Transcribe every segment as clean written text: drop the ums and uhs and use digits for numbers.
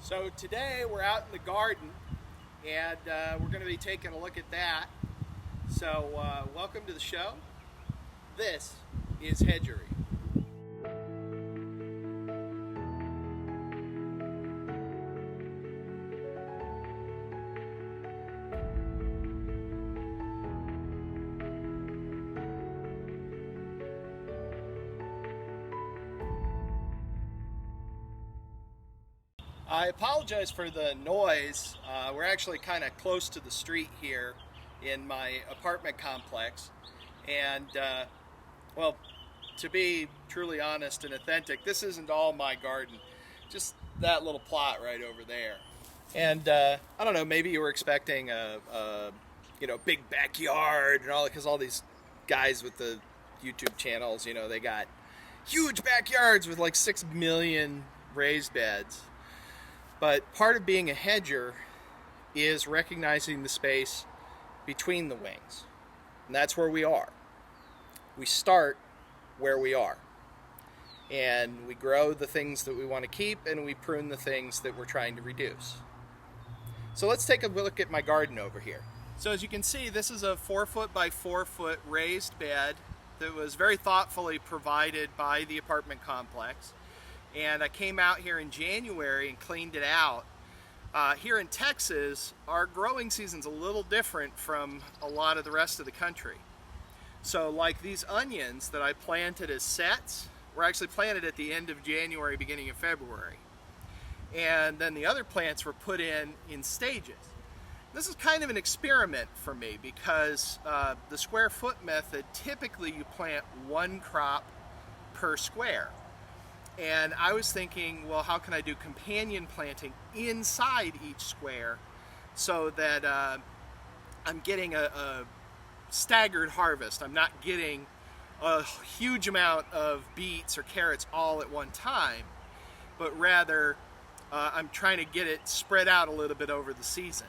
So today we're out in the garden and we're going to be taking a look at that. So welcome to the show. This is Hedgery. I apologize for the noise. We're actually kind of close to the street here in my apartment complex. And, well, to be truly honest and authentic, this isn't all my garden. Just that little plot right over there. And I don't know, maybe you were expecting a big backyard and all that, because all these guys with the YouTube channels, they got huge backyards with like 6 million raised beds. But part of being a hedger is recognizing the space between the wings. And that's where we are. We start where we are. And we grow the things that we want to keep, and we prune the things that we're trying to reduce. So let's take a look at my garden over here. So as you can see, this is a 4-foot by 4-foot raised bed that was very thoughtfully provided by the apartment complex. And I came out here in January and cleaned it out. Here in Texas, our growing season's a little different from a lot of the rest of the country. So like these onions that I planted as sets, were actually planted at the end of January, beginning of February. And then the other plants were put in stages. This is kind of an experiment for me because the square foot method, typically you plant one crop per square. And I was thinking, well, how can I do companion planting inside each square so that I'm getting a staggered harvest. I'm not getting a huge amount of beets or carrots all at one time, but rather I'm trying to get it spread out a little bit over the season.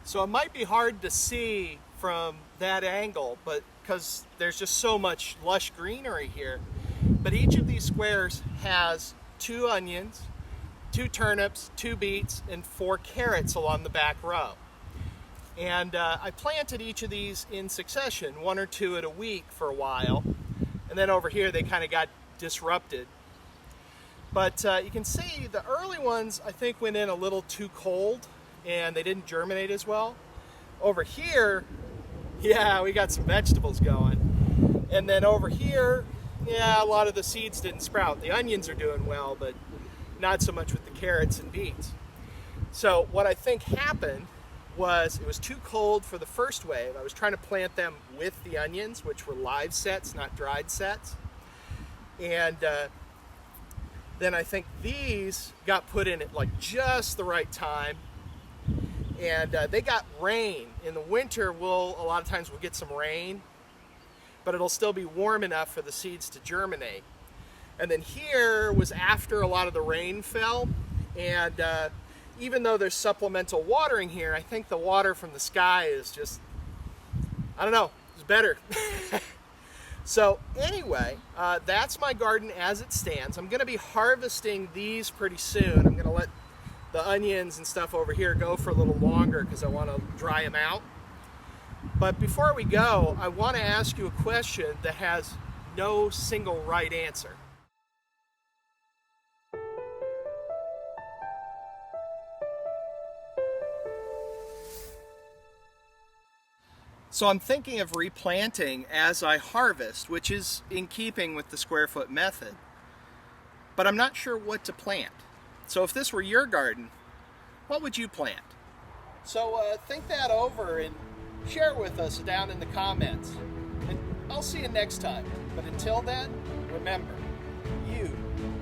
So it might be hard to see from that angle, but because there's just so much lush greenery here. But each of these squares has 2 onions, 2 turnips, 2 beets, and 4 carrots along the back row. And I planted each of these in succession, 1 or 2 at a week for a while. And then over here they kind of got disrupted. But you can see the early ones I think went in a little too cold and they didn't germinate as well. Over here, yeah, we got some vegetables going. And then over here, yeah, a lot of the seeds didn't sprout. The onions are doing well, but not so much with the carrots and beets. So what I think happened was it was too cold for the first wave. I was trying to plant them with the onions, which were live sets, not dried sets. And then I think these got put in at like just the right time. And they got rain. In the winter, a lot of times we'll get some rain, but it'll still be warm enough for the seeds to germinate. And then here was after a lot of the rain fell, and even though there's supplemental watering here, I think the water from the sky is just, I don't know, it's better. So anyway, that's my garden as it stands. I'm gonna be harvesting these pretty soon. I'm gonna let the onions and stuff over here go for a little longer because I wanna dry them out. But before we go, I want to ask you a question that has no single right answer. So I'm thinking of replanting as I harvest, which is in keeping with the square foot method. But I'm not sure what to plant. So if this were your garden, what would you plant? So think that over and share it with us down in the comments. And I'll see you next time. But until then, remember, you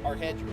are Hedgery.